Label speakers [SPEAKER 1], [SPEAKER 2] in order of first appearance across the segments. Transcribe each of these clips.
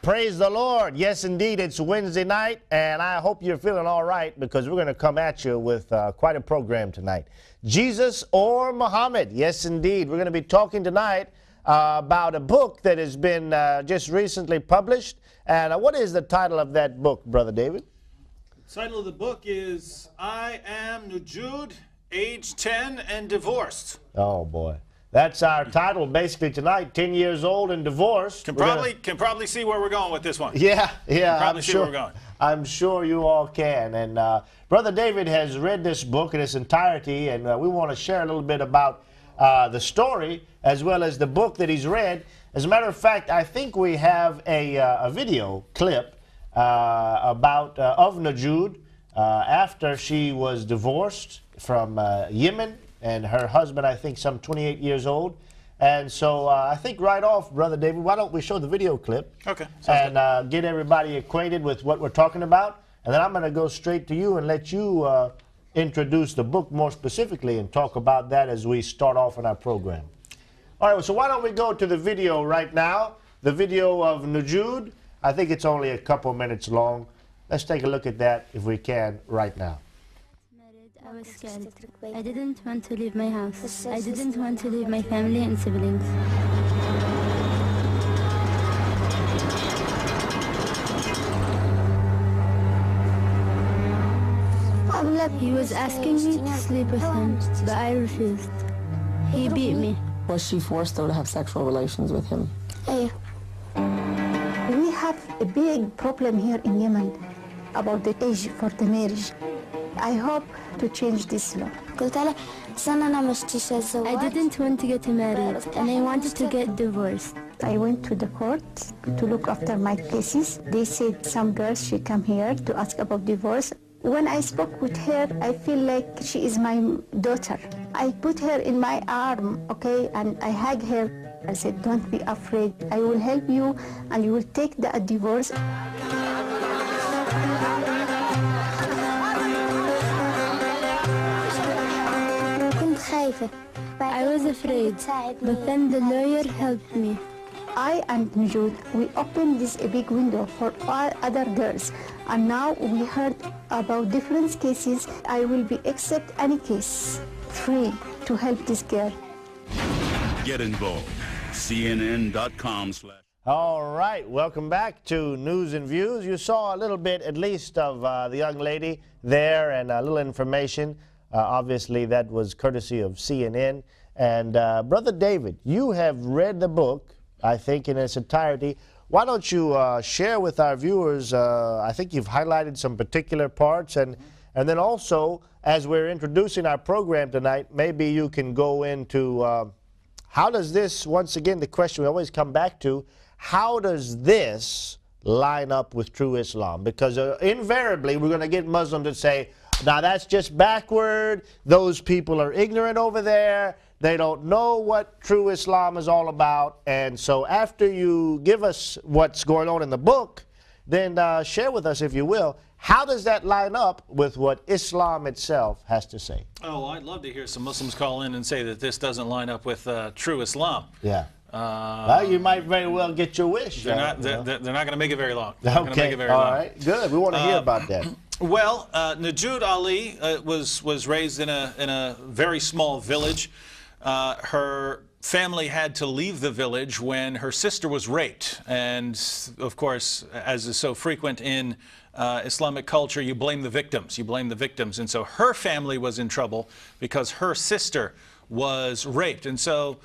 [SPEAKER 1] Praise the Lord. Yes, indeed, it's Wednesday night, and I hope you're feeling all right because we're going to come at you with quite a program tonight. Jesus or Muhammad? Yes, indeed. We're going to be talking tonight about a book that has been just recently published. And what is the title of that book, Brother David?
[SPEAKER 2] The title of the book is I Am Nujood, Age 10 and Divorced.
[SPEAKER 1] Oh, boy. That's our title basically tonight, 10 years old and divorced.
[SPEAKER 2] Can probably see where we're going with this one.
[SPEAKER 1] Yeah,
[SPEAKER 2] I'm sure. Where we're going.
[SPEAKER 1] I'm sure you all can. And Brother David has read this book in its entirety, and we want to share a little bit about the story as well as the book that he's read. As a matter of fact, I think we have a video clip of Nujood after she was divorced from Yemen. And her husband, I think, some 28 years old. And so I think right off, Brother David, why don't we show the video clip?
[SPEAKER 2] Okay.
[SPEAKER 1] And get everybody acquainted with what we're talking about. And then I'm going to go straight to you and let you introduce the book more specifically and talk about that as we start off in our program. All right, so why don't we go to the video right now, the video of Nujood. I think it's only a couple minutes long. Let's take a look at that if we can right now.
[SPEAKER 3] I was scared. I didn't want to leave my house. I didn't want to leave my family and siblings. He was asking me to sleep with him, but I refused. He beat me.
[SPEAKER 4] Was she forced, though, to have sexual relations with him?
[SPEAKER 5] We have a big problem here in Yemen about the age for the marriage. I hope to change this law.
[SPEAKER 3] I didn't want to get married, and I wanted to get divorced.
[SPEAKER 5] I went to the court to look after my cases. They said some girls should come here to ask about divorce. When I spoke with her, I feel like she is my daughter. I put her in my arm, okay, and I hugged her. I said, don't be afraid. I will help you, and you will take the divorce.
[SPEAKER 3] I was afraid, but then the lawyer helped me.
[SPEAKER 5] I and Nujood, we opened this a big window for all other girls, and now we heard about different cases. I will be accept any case, free to help this girl.
[SPEAKER 6] Get involved. CNN.com/.
[SPEAKER 1] All right, welcome back to News and Views. You saw a little bit, at least, of the young lady there and a little information. Obviously, that was courtesy of CNN. And Brother David, you have read the book, I think, in its entirety. Why don't you share with our viewers, I think you've highlighted some particular parts, and then also, as we're introducing our program tonight, maybe you can go into how does this, once again, the question we always come back to, how does this line up with true Islam? Because invariably, we're going to get Muslims that say, now that's just backward, those people are ignorant over there, they don't know what true Islam is all about. And so after you give us what's going on in the book, then share with us, if you will, how does that line up with what Islam itself has to say?
[SPEAKER 2] Oh, I'd love to hear some Muslims call in and say that this doesn't line up with true Islam.
[SPEAKER 1] Yeah. Well, you might very well get your wish.
[SPEAKER 2] They're not going to make it very long.
[SPEAKER 1] Okay, all right, good. We want to hear about that.
[SPEAKER 2] Well, Nujood Ali was raised in a very small village. Her family had to leave the village when her sister was raped. And, of course, as is so frequent in Islamic culture, you blame the victims. You blame the victims. And so her family was in trouble because her sister was raped. And so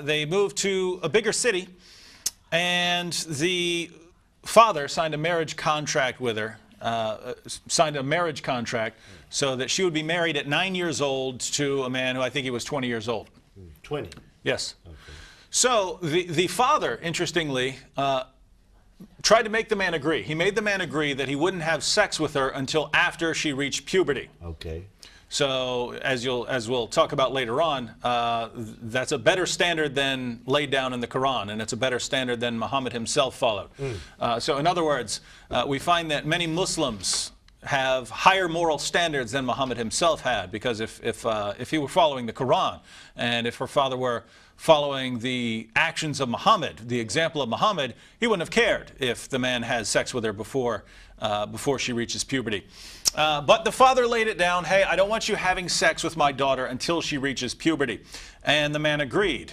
[SPEAKER 2] they moved to a bigger city, and the father signed a marriage contract with her. Signed a marriage contract so that she would be married at 9 years old to a man who I think he was 20 years old.
[SPEAKER 1] 20?
[SPEAKER 2] Yes. Okay. So the father, interestingly, tried to make the man agree. He made the man agree that he wouldn't have sex with her until after she reached puberty.
[SPEAKER 1] Okay.
[SPEAKER 2] So as we'll talk about later on, that's a better standard than laid down in the Quran, and it's a better standard than Muhammad himself followed. So in other words, we find that many Muslims have higher moral standards than Muhammad himself had, because if he were following the Quran, and if her father were following the actions of Muhammad, the example of Muhammad, he wouldn't have cared if the man has sex with her before she reaches puberty. But the father laid it down, hey, I don't want you having sex with my daughter until she reaches puberty. And the man agreed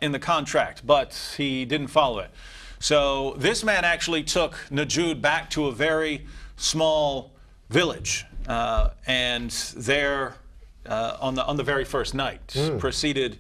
[SPEAKER 2] in the contract, but he didn't follow it. So this man actually took Nujood back to a very small village, and there, on the very first night, proceeded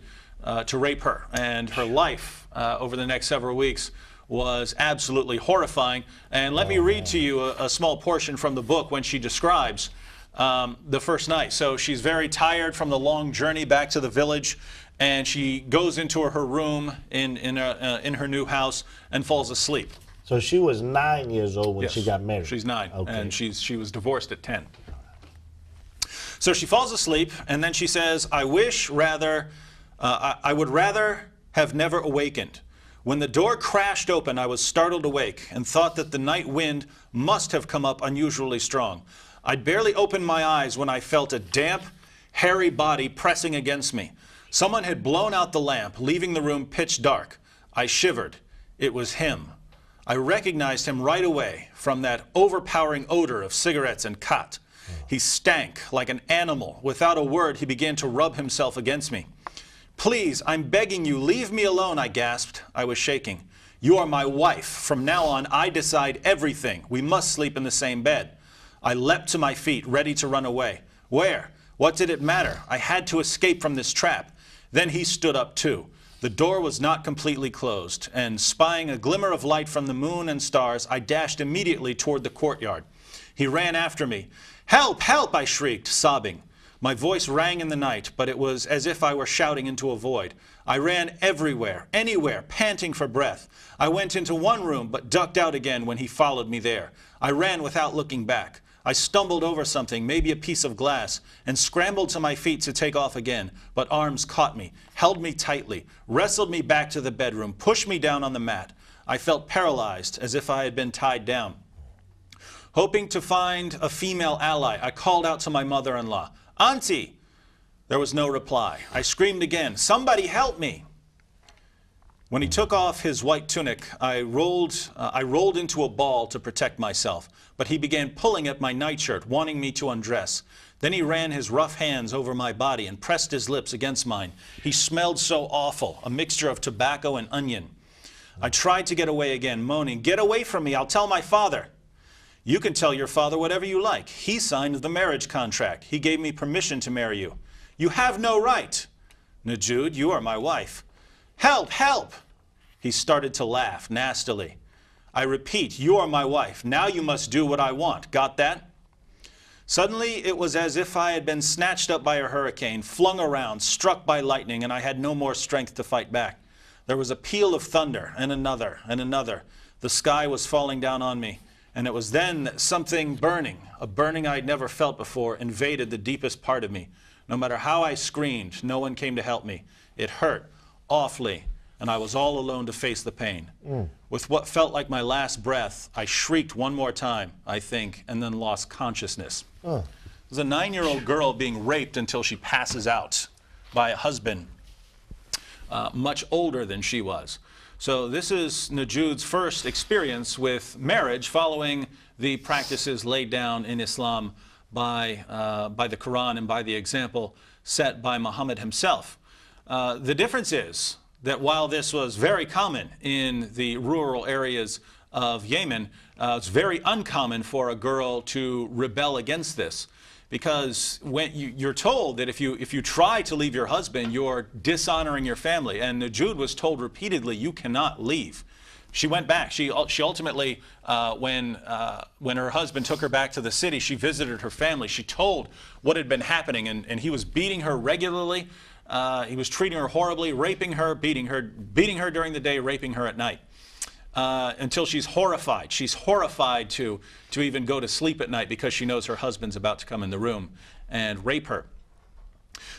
[SPEAKER 2] to rape her. And her life over the next several weeks was absolutely horrifying. And let me read to you a small portion from the book when she describes the first night. So she's very tired from the long journey back to the village, and she goes into her room in her new house and falls asleep.
[SPEAKER 1] So she was 9 years old when she got married?
[SPEAKER 2] She's 9,
[SPEAKER 1] okay.
[SPEAKER 2] And she was divorced at 10. So she falls asleep, and then she says, I would rather have never awakened. When the door crashed open, I was startled awake and thought that the night wind must have come up unusually strong. I'd barely opened my eyes when I felt a damp, hairy body pressing against me. Someone had blown out the lamp, leaving the room pitch dark. I shivered. It was him. I recognized him right away from that overpowering odor of cigarettes and khat. He stank like an animal. Without a word, he began to rub himself against me. Please, I'm begging you, leave me alone, I gasped. I was shaking. You are my wife. From now on, I decide everything. We must sleep in the same bed. I leapt to my feet, ready to run away. Where? What did it matter? I had to escape from this trap. Then he stood up too. The door was not completely closed, and spying a glimmer of light from the moon and stars, I dashed immediately toward the courtyard. He ran after me. Help! Help! I shrieked, sobbing. My voice rang in the night, but it was as if I were shouting into a void. I ran everywhere, anywhere, panting for breath. I went into one room, but ducked out again when he followed me there. I ran without looking back. I stumbled over something, maybe a piece of glass, and scrambled to my feet to take off again, but arms caught me, held me tightly, wrestled me back to the bedroom, pushed me down on the mat. I felt paralyzed, as if I had been tied down. Hoping to find a female ally, I called out to my mother-in-law, Auntie! There was no reply. I screamed again, somebody help me! When he took off his white tunic, I rolled into a ball to protect myself, but he began pulling at my nightshirt, wanting me to undress. Then he ran his rough hands over my body and pressed his lips against mine. He smelled so awful, a mixture of tobacco and onion. I tried to get away again, moaning, get away from me, I'll tell my father. You can tell your father whatever you like. He signed the marriage contract. He gave me permission to marry you. You have no right. Nujood, you are my wife. Help! Help! He started to laugh nastily. I repeat, you are my wife. Now you must do what I want. Got that? Suddenly, it was as if I had been snatched up by a hurricane, flung around, struck by lightning, and I had no more strength to fight back. There was a peal of thunder, and another, and another. The sky was falling down on me, and it was then that something burning, a burning I'd never felt before, invaded the deepest part of me. No matter how I screamed, no one came to help me. It hurt awfully, and I was all alone to face the pain. With what felt like my last breath, I shrieked one more time, I think, and then lost consciousness. It was a 9-year-old girl being raped until she passes out by a husband much older than she was. So this is Nujood's first experience with marriage following the practices laid down in Islam by the Quran and by the example set by Muhammad himself. The difference is that while this was very common in the rural areas of Yemen, it's very uncommon for a girl to rebel against this, because when you're told that if you try to leave your husband, you're dishonoring your family. And Nujood was told repeatedly, you cannot leave. She went back. She ultimately, when her husband took her back to the city, she visited her family. She told what had been happening, and he was beating her regularly. He was treating her horribly, raping her, beating her during the day, raping her at night, until she's horrified. She's horrified to even go to sleep at night because she knows her husband's about to come in the room and rape her.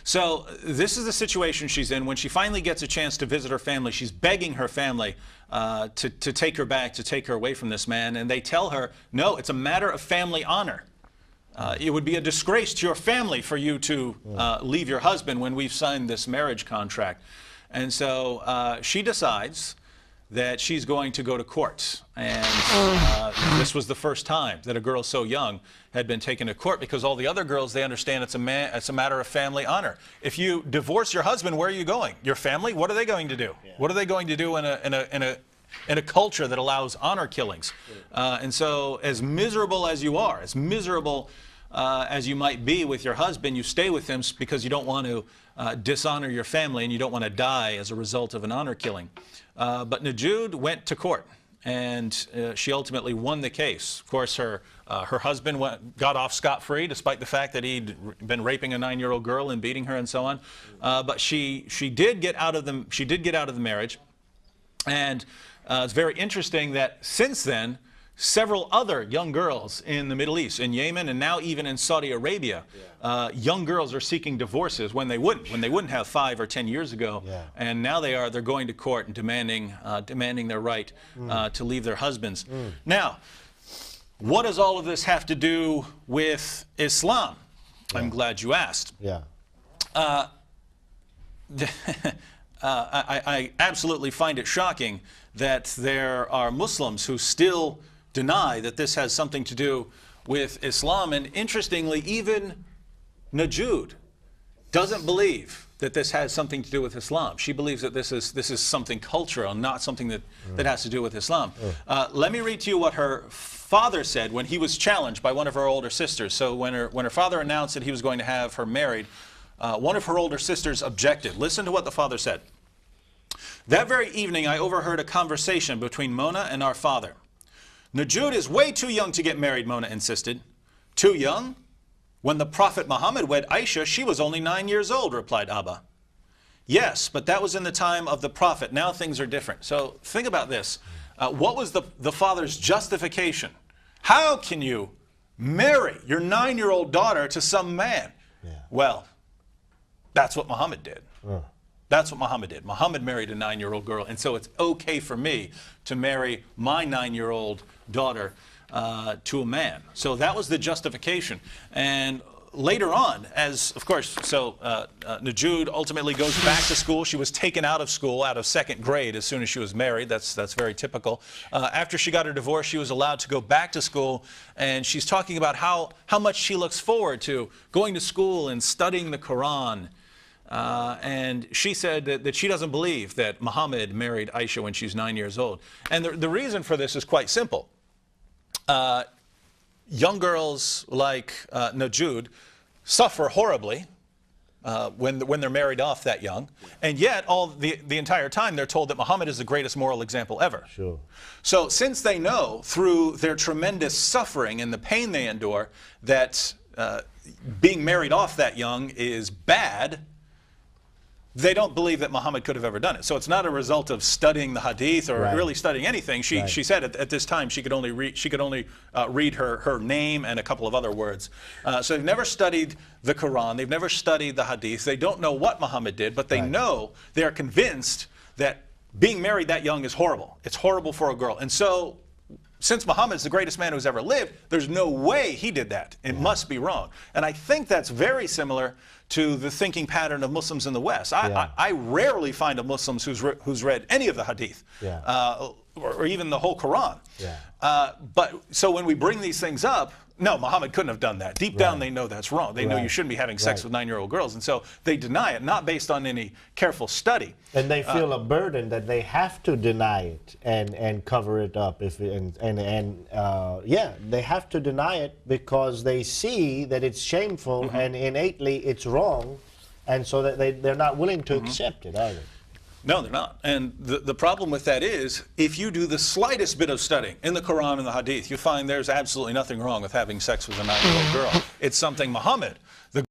[SPEAKER 2] So this is the situation she's in. When she finally gets a chance to visit her family, she's begging her family to take her back, to take her away from this man. And they tell her, no, it's a matter of family honor. It would be a disgrace to your family for you to leave your husband when we've signed this marriage contract. And so she decides that she's going to go to court. And this was the first time that a girl so young had been taken to court, because all the other girls, they understand it's a matter of family honor. If you divorce your husband, where are you going? Your family? What are they going to do? Yeah. What are they going to do in a culture that allows honor killings? And so as miserable as you are, as miserable as you might be with your husband, you stay with him because you don't want to dishonor your family, and you don't want to die as a result of an honor killing. But Nujood went to court, and she ultimately won the case. Of course, her husband got off scot-free, despite the fact that he'd been raping a 9-year-old girl and beating her and so on. But she did get out of the marriage, and it's very interesting that since then, several other young girls in the Middle East, in Yemen, and now even in Saudi Arabia, young girls are seeking divorces when they wouldn't have 5 or 10 years ago, and now they're going to court and demanding their right to leave their husbands. Now, what does all of this have to do with Islam? I'm glad you asked. I absolutely find it shocking that there are Muslims who still deny that this has something to do with Islam. And interestingly, even Nujood doesn't believe that this has something to do with Islam. She believes that this is something cultural, not something that has to do with Islam. Let me read to you what her father said when he was challenged by one of her older sisters. So when her father announced that he was going to have her married, one of her older sisters objected. Listen to what the father said. That very evening, I overheard a conversation between Mona and our father. Nujood is way too young to get married, Mona insisted. Too young? When the Prophet Muhammad wed Aisha, she was only 9 years old, replied Abba. Yes, but that was in the time of the Prophet. Now things are different. So think about this. What was the father's justification? How can you marry your 9-year-old daughter to some man? Well, that's what Muhammad did. That's what Muhammad did. Muhammad married a 9-year-old girl, and so it's okay for me to marry my 9-year-old daughter to a man. So that was the justification. And later on, as of course, so Nujood ultimately goes back to school. She was taken out of school, out of 2nd grade, as soon as she was married. That's very typical. After she got her divorce, she was allowed to go back to school, and she's talking about how much she looks forward to going to school and studying the Quran. And she said that she doesn't believe that Muhammad married Aisha when she's 9 years old. And the reason for this is quite simple. Young girls like Nujood suffer horribly when they're married off that young. And yet, the entire time, they're told that Muhammad is the greatest moral example ever.
[SPEAKER 1] Sure.
[SPEAKER 2] So since they know through their tremendous suffering and the pain they endure that being married off that young is bad, they don't believe that Muhammad could have ever done it. So it's not a result of studying the hadith or really studying anything. She said at this time she could only read her name and a couple of other words. So they've never studied the Quran. They've never studied the hadith. They don't know what Muhammad did, but they know, they are convinced that being married that young is horrible. It's horrible for a girl. And so since Muhammad's the greatest man who's ever lived, there's no way he did that. It must be wrong. And I think that's very similar to the thinking pattern of Muslims in the West. I rarely find a Muslim who's read any of the hadith, or even the whole Quran. But so when we bring these things up, no, Muhammad couldn't have done that. Deep down, they know that's wrong. They know you shouldn't be having sex with 9-year-old girls. And so they deny it, not based on any careful study.
[SPEAKER 1] And they feel a burden that they have to deny it and cover it up. They have to deny it because they see that it's shameful and innately it's wrong. And so that they're not willing to accept it, are they?
[SPEAKER 2] No, they're not. And the problem with that is, if you do the slightest bit of studying in the Quran and the Hadith, you find there's absolutely nothing wrong with having sex with a 9-year-old girl. It's something Muhammad